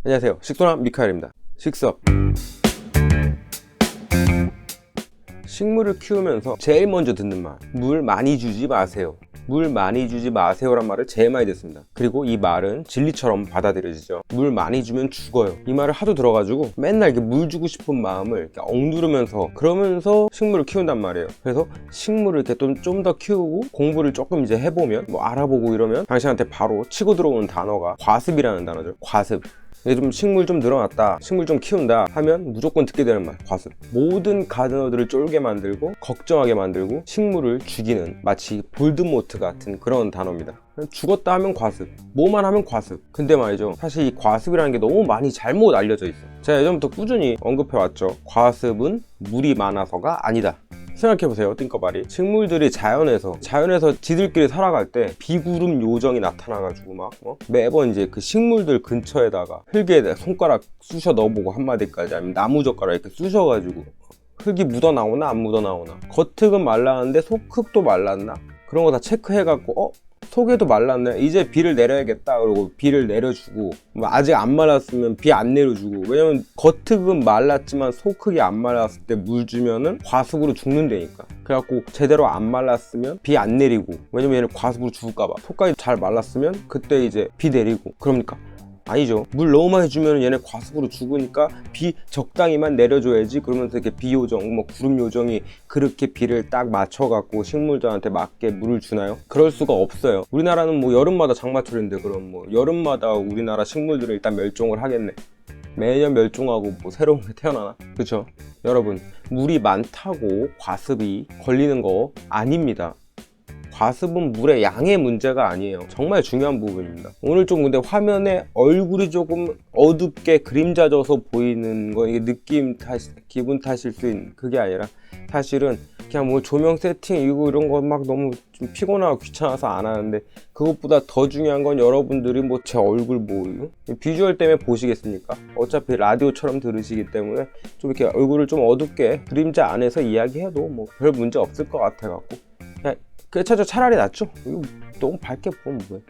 안녕하세요, 식소남 미카엘입니다. 식수업. 식물을 키우면서 제일 먼저 듣는 말, 물 많이 주지 마세요. 물 많이 주지 마세요란 말을 제일 많이 듣습니다. 그리고 이 말은 진리처럼 받아들여지죠. 물 많이 주면 죽어요. 이 말을 하도 들어가지고 맨날 이렇게 물 주고 싶은 마음을 이렇게 억누르면서 그러면서 식물을 키운단 말이에요. 그래서 식물을 이렇게 좀 더 키우고 공부를 조금 이제 해보면 뭐 알아보고 이러면 당신한테 바로 치고 들어오는 단어가 과습이라는 단어죠. 과습. 이게 좀 식물 좀 늘어났다, 식물 좀 키운다 하면 무조건 듣게 되는 말, 과습. 모든 가드너들을 쫄게 만들고 걱정하게 만들고 식물을 죽이는, 마치 볼드모트 같은 그런 단어입니다. 죽었다 하면 과습, 뭐만 하면 과습. 근데 말이죠, 사실 이 과습이라는 게 너무 많이 잘못 알려져 있어. 제가 예전부터 꾸준히 언급해왔죠. 과습은 물이 많아서가 아니다. 생각해보세요. 띵꺼발이 식물들이 자연에서 지들끼리 살아갈 때 비구름 요정이 나타나가지고 막 매번 이제 그 식물들 근처에다가 흙에 손가락 쑤셔 넣어보고 한마디까지, 아니면 나무젓가락 이렇게 쑤셔가지고 흙이 묻어 나오나 안 묻어 나오나, 겉흙은 말랐는데 속흙도 말랐나, 그런 거 다 체크해갖고 속에도 말랐네, 이제 비를 내려야겠다 그러고 비를 내려주고, 아직 안 말랐으면 비 안 내려주고. 왜냐면 겉흙은 말랐지만 속흙이 안 말랐을 때 물 주면은 과습으로 죽는다니까. 그래갖고 제대로 안 말랐으면 비 안 내리고, 왜냐면 얘는 과습으로 죽을까봐. 속까지 잘 말랐으면 그때 이제 비 내리고. 그럽니까? 아니죠. 물 너무 많이 주면 얘네 과습으로 죽으니까 비 적당히만 내려줘야지. 그러면서 이렇게 비 요정, 구름 요정이 그렇게 비를 딱 맞춰갖고 식물들한테 맞게 물을 주나요? 그럴 수가 없어요. 우리나라는 여름마다 장마철인데 그럼 여름마다 우리나라 식물들을 일단 멸종을 하겠네. 매년 멸종하고 새로운 게 태어나나? 그쵸? 여러분, 물이 많다고 과습이 걸리는 거 아닙니다. 과습은 물의 양의 문제가 아니에요. 정말 중요한 부분입니다. 오늘 좀 근데 화면에 얼굴이 조금 어둡게 그림자져서 보이는 거, 이게 기분 탓일 수 있는, 그게 아니라 사실은 그냥 조명 세팅이고 이런 거 막 너무 좀 피곤하고 귀찮아서 안 하는데, 그것보다 더 중요한 건 여러분들이 제 얼굴 비주얼 때문에 보시겠습니까? 어차피 라디오처럼 들으시기 때문에 좀 이렇게 얼굴을 좀 어둡게 그림자 안에서 이야기해도 별 문제 없을 것 같아갖고 그냥 차라리 낫죠? 이거 너무 밝게 보면 뭐해.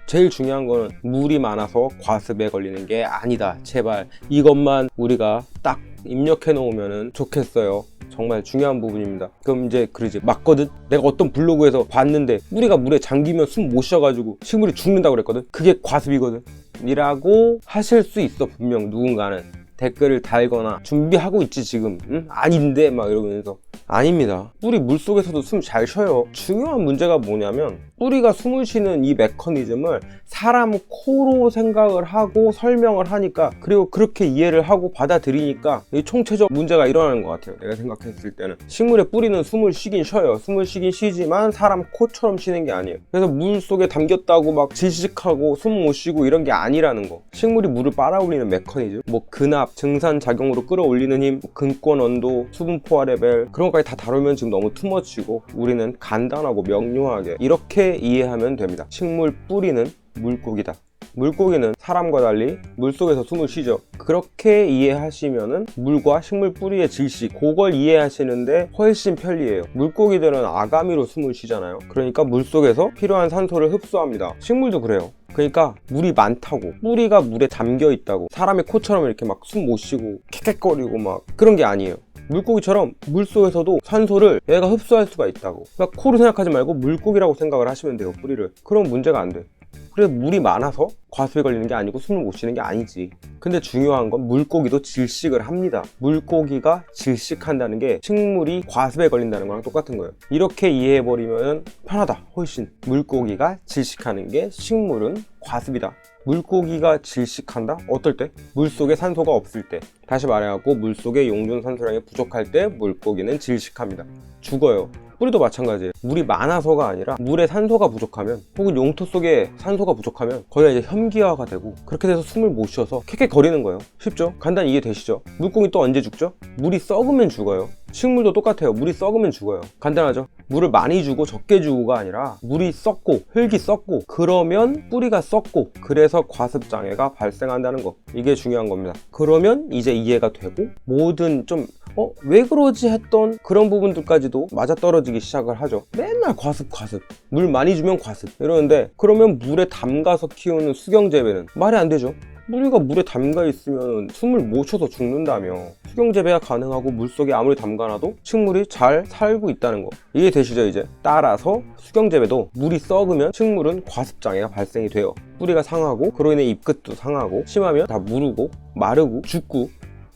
제일 중요한 거는 물이 많아서 과습에 걸리는 게 아니다. 제발 이것만 우리가 딱 입력해 놓으면 좋겠어요. 정말 중요한 부분입니다. 그럼 이제 그러지, 맞거든? 내가 어떤 블로그에서 봤는데 뿌리가 물에 잠기면 숨 못 쉬어가지고 식물이 죽는다고 그랬거든? 그게 과습이거든? 이라고 하실 수 있어. 분명 누군가는 댓글을 달거나 준비하고 있지 지금, 응? 아닌데 이러면서. 아닙니다. 뿌리 물속에서도 숨 잘 쉬어요. 중요한 문제가 뭐냐면, 뿌리가 숨을 쉬는 이 메커니즘을 사람 코로 생각을 하고 설명을 하니까, 그리고 그렇게 이해를 하고 받아들이니까 이 총체적 문제가 일어나는 것 같아요. 내가 생각했을 때는 식물의 뿌리는 숨을 쉬긴 쉬어요. 숨을 쉬긴 쉬지만 사람 코처럼 쉬는 게 아니에요. 그래서 물속에 담겼다고 질식하고 숨 못 쉬고 이런 게 아니라는 거. 식물이 물을 빨아올리는 메커니즘, 근압, 증산작용으로 끌어올리는 힘, 근권 온도, 수분 포화 레벨, 그런 것까지 다 다루면 지금 너무 투머치고, 우리는 간단하고 명료하게 이렇게 이해하면 됩니다. 식물 뿌리는 물고기다. 물고기는 사람과 달리 물속에서 숨을 쉬죠. 그렇게 이해하시면은 물과 식물 뿌리의 질식, 그걸 이해하시는데 훨씬 편리해요. 물고기들은 아가미로 숨을 쉬잖아요. 그러니까 물속에서 필요한 산소를 흡수합니다. 식물도 그래요. 그러니까 물이 많다고, 뿌리가 물에 잠겨 있다고 사람의 코처럼 이렇게 숨 못 쉬고 캑캑거리고 그런 게 아니에요. 물고기처럼 물속에서도 산소를 얘가 흡수할 수가 있다고. 그러니까 코로 생각하지 말고 물고기라고 생각을 하시면 돼요, 뿌리를. 그럼 문제가 안 돼. 그래서 물이 많아서 과습에 걸리는 게 아니고 숨을 못 쉬는 게 아니지. 근데 중요한 건 물고기도 질식을 합니다. 물고기가 질식한다는 게 식물이 과습에 걸린다는 거랑 똑같은 거예요. 이렇게 이해해버리면 편하다, 훨씬. 물고기가 질식하는 게 식물은 과습이다. 물고기가 질식한다? 어떨 때? 물속에 산소가 없을 때. 다시 말해갖고 물속에 용존 산소량이 부족할 때 물고기는 질식합니다. 죽어요. 뿌리도 마찬가지예요. 물이 많아서가 아니라 물에 산소가 부족하면, 혹은 용토 속에 산소가 부족하면 거기가 이제 현기화가 되고, 그렇게 돼서 숨을 못 쉬어서 캑캑거리는 거예요. 쉽죠? 간단히 이해되시죠? 물고기 또 언제 죽죠? 물이 썩으면 죽어요. 식물도 똑같아요. 물이 썩으면 죽어요. 간단하죠? 물을 많이 주고 적게 주고가 아니라 물이 썩고 흙이 썩고 그러면 뿌리가 썩고, 그래서 과습장애가 발생한다는 거. 이게 중요한 겁니다. 그러면 이제 이해가 되고, 모든 왜 그러지 했던 그런 부분들까지도 맞아떨어지기 시작을 하죠. 맨날 과습, 물 많이 주면 과습 이러는데, 그러면 물에 담가서 키우는 수경재배는 말이 안 되죠. 뿌리가 물에 담가 있으면 숨을 못 쉬어서 죽는다며. 수경 재배가 가능하고 물속에 아무리 담가놔도 식물이 잘 살고 있다는 거 이해되시죠 이제? 따라서 수경 재배도 물이 썩으면 식물은 과습장애가 발생이 돼요. 뿌리가 상하고 그로 인해 잎끝도 상하고 심하면 다 무르고 마르고 죽고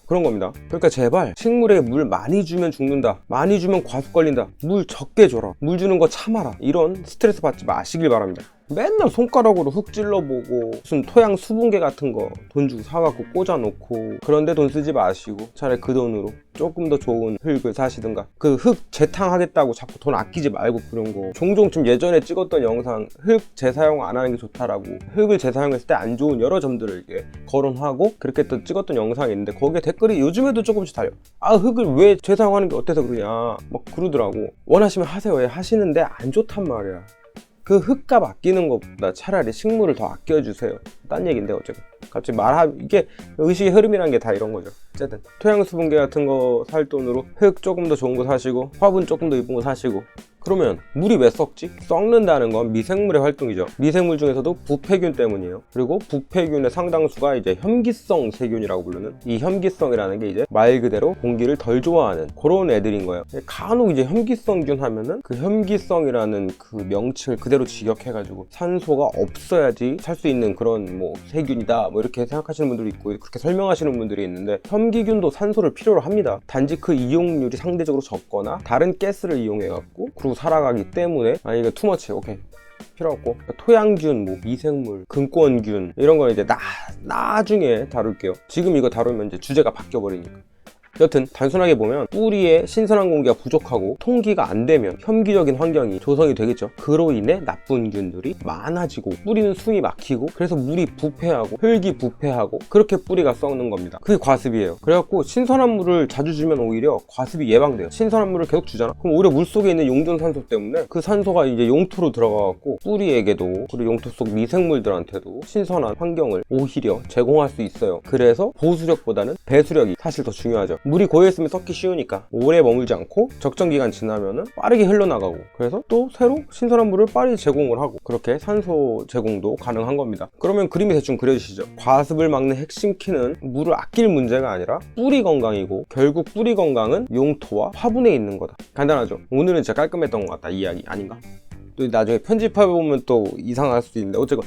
그런 겁니다. 그러니까 제발 식물에 물 많이 주면 죽는다, 많이 주면 과습 걸린다, 물 적게 줘라, 물 주는 거 참아라, 이런 스트레스 받지 마시길 바랍니다. 맨날 손가락으로 흙 찔러보고 무슨 토양 수분계 같은 거 돈 주고 사갖고 꽂아놓고 그런데 돈 쓰지 마시고 차라리 그 돈으로 조금 더 좋은 흙을 사시든가, 그 흙 재탕하겠다고 자꾸 돈 아끼지 말고 그런 거 종종 좀 예전에 찍었던 영상 흙 재사용 안 하는 게 좋다라고 흙을 재사용했을 때 안 좋은 여러 점들을 이렇게 거론하고 그렇게 또 찍었던 영상이 있는데 거기에 댓글이 요즘에도 조금씩 달려. 아 흙을 왜 재사용하는 게 어때서 그러냐 막 그러더라고. 원하시면 하세요. 왜 하시는데 안 좋단 말이야. 그 흙값 아끼는 것보다 차라리 식물을 더 아껴주세요. 딴 얘기인데 어쨌든 갑자기 이게 의식의 흐름이란 게 다 이런 거죠. 어쨌든 토양 수분계 같은 거 살 돈으로 흙 조금 더 좋은 거 사시고 화분 조금 더 이쁜 거 사시고. 그러면 물이 왜 썩지? 썩는다는 건 미생물의 활동이죠. 미생물 중에서도 부패균 때문이에요. 그리고 부패균의 상당수가 이제 혐기성 세균이라고 부르는, 이 혐기성이라는 게 이제 말 그대로 공기를 덜 좋아하는 그런 애들인 거예요. 간혹 이제 혐기성균 하면은 그 혐기성이라는 그 명칭을 그대로 직역해가지고 산소가 없어야지 살 수 있는 그런 뭐 세균이다 뭐 이렇게 생각하시는 분들이 있고 그렇게 설명하시는 분들이 있는데, 혐기균도 산소를 필요로 합니다. 단지 그 이용률이 상대적으로 적거나 다른 가스를 이용해갖고 그리고 살아가기 때문에, 이거 투머치 오케이 필요 없고, 토양균, 뭐 미생물, 근권균 이런 건 이제 나중에 다룰게요. 지금 이거 다루면 이제 주제가 바뀌어 버리니까. 여튼 단순하게 보면 뿌리에 신선한 공기가 부족하고 통기가 안 되면 혐기적인 환경이 조성이 되겠죠. 그로 인해 나쁜 균들이 많아지고 뿌리는 숨이 막히고 그래서 물이 부패하고 흙이 부패하고 그렇게 뿌리가 썩는 겁니다. 그게 과습이에요. 그래갖고 신선한 물을 자주 주면 오히려 과습이 예방돼요. 신선한 물을 계속 주잖아? 그럼 오히려 물속에 있는 용존산소 때문에 그 산소가 이제 용토로 들어가갖고 뿌리에게도 그리고 용토 속 미생물들한테도 신선한 환경을 오히려 제공할 수 있어요. 그래서 보수력보다는 배수력이 사실 더 중요하죠. 물이 고여있으면 썩기 쉬우니까 오래 머물지 않고 적정 기간 지나면은 빠르게 흘러나가고, 그래서 또 새로 신선한 물을 빠르게 제공을 하고 그렇게 산소 제공도 가능한 겁니다. 그러면 그림이 대충 그려지시죠? 과습을 막는 핵심 키는 물을 아낄 문제가 아니라 뿌리 건강이고, 결국 뿌리 건강은 용토와 화분에 있는 거다. 간단하죠? 오늘은 진짜 깔끔했던 것 같다 이 이야기 아닌가? 또 나중에 편집해보면 또 이상할 수도 있는데 어쨌건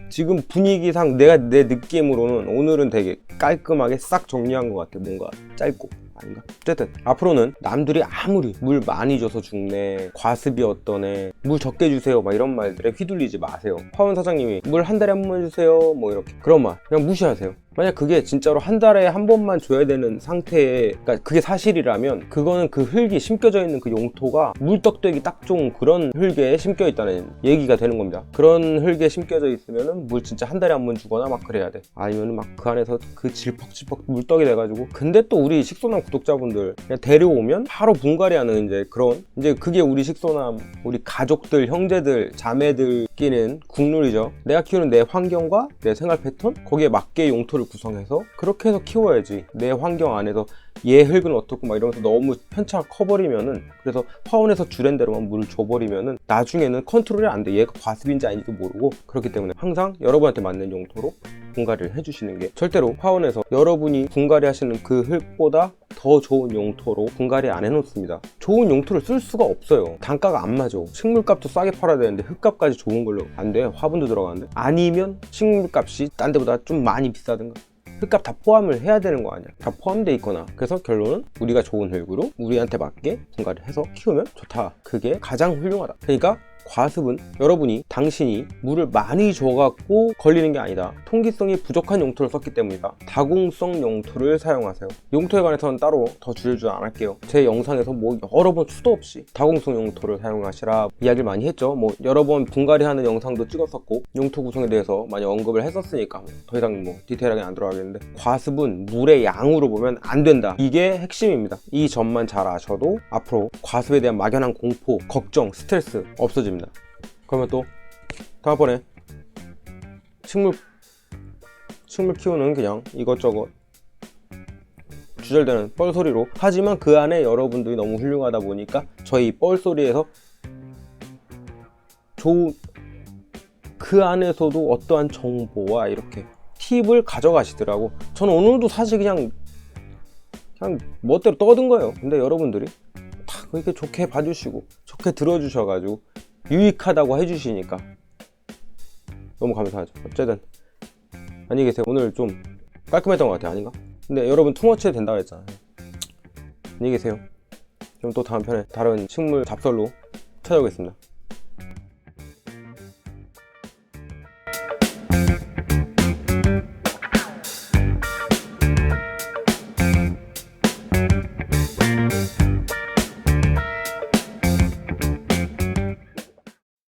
지금 분위기상 내 느낌으로는 오늘은 되게 깔끔하게 싹 정리한 것 같아. 뭔가 짧고 아닌가? 어쨌든 앞으로는 남들이 아무리 물 많이 줘서 죽네, 과습이 어떠네, 물 적게 주세요 막 이런 말들에 휘둘리지 마세요. 화원 사장님이 물 한 달에 한 번 주세요 뭐 이렇게 그런 말 그냥 무시하세요. 만약 그게 진짜로 한 달에 한 번만 줘야 되는 상태에, 그러니까 그게 사실이라면 그거는 그 흙이 심겨져 있는 그 용토가 물떡되기 딱 좋은 그런 흙에 심겨 있다는 얘기가 되는 겁니다. 그런 흙에 심겨져 있으면은 물 진짜 한 달에 한 번 주거나 막 그래야 돼. 아니면은 막 그 안에서 그 질퍽질퍽 물떡이 돼가지고, 근데 또 우리 식소남 구독자분들 그냥 데려오면 바로 분갈이 하는 이제 그런, 이제 그게 우리 식소남 우리 가족들 형제들 자매들 끼는 국룰이죠. 내가 키우는 내 환경과 내 생활 패턴 거기에 맞게 용토를 구성해서 그렇게 해서 키워야지. 내 환경 안에서 얘 흙은 어떻고 막 이러면서 너무 편차가 커버리면은, 그래서 화원에서 주랜 대로만 물을 줘버리면은 나중에는 컨트롤이 안 돼. 얘가 과습인지 아닌지도 모르고. 그렇기 때문에 항상 여러분한테 맞는 용토로 분갈이를 해주시는 게, 절대로 화원에서 여러분이 분갈이 하시는 그 흙보다 더 좋은 용토로 분갈이 안 해놓습니다. 좋은 용토를 쓸 수가 없어요. 단가가 안 맞아. 식물값도 싸게 팔아야 되는데 흙값까지 좋은 걸로 안 돼. 화분도 들어가는데. 아니면 식물값이 딴 데보다 좀 많이 비싸든가, 흙값 다 포함을 해야 되는 거 아니야. 다 포함되어 있거나. 그래서 결론은 우리가 좋은 흙으로 우리한테 맞게 분갈이를 해서 키우면 좋다. 그게 가장 훌륭하다. 그러니까 과습은 여러분이, 당신이 물을 많이 줘갖고 걸리는 게 아니다. 통기성이 부족한 용토를 썼기 때문이다. 다공성 용토를 사용하세요. 용토에 관해서는 따로 더 줄여주지 않을게요. 제 영상에서 뭐 여러 번 수도 없이 다공성 용토를 사용하시라 이야기를 많이 했죠. 뭐 여러 번 분갈이 하는 영상도 찍었었고 용토 구성에 대해서 많이 언급을 했었으니까 더 이상 뭐 디테일하게 안 들어가겠는데, 과습은 물의 양으로 보면 안 된다. 이게 핵심입니다. 이 점만 잘 아셔도 앞으로 과습에 대한 막연한 공포, 걱정, 스트레스 없어집니다. 그러면 또 다음번에 식물 키우는 그냥 이것저것 주절되는 뻘소리로, 하지만 그 안에 여러분들이 너무 훌륭하다 보니까 저희 뻘소리에서 그 안에서도 어떠한 정보와 이렇게 팁을 가져가시더라고. 저는 오늘도 사실 그냥 멋대로 떠든 거예요. 근데 여러분들이 다 그렇게 좋게 봐주시고 좋게 들어주셔가지고 유익하다고 해주시니까 너무 감사하죠. 어쨌든 안녕히 계세요. 오늘 좀 깔끔했던 것 같아요. 아닌가? 근데 여러분 투머치 해도 된다고 했잖아요. 안녕히 계세요. 그럼 또 다음 편에 다른 식물 잡설로 찾아오겠습니다.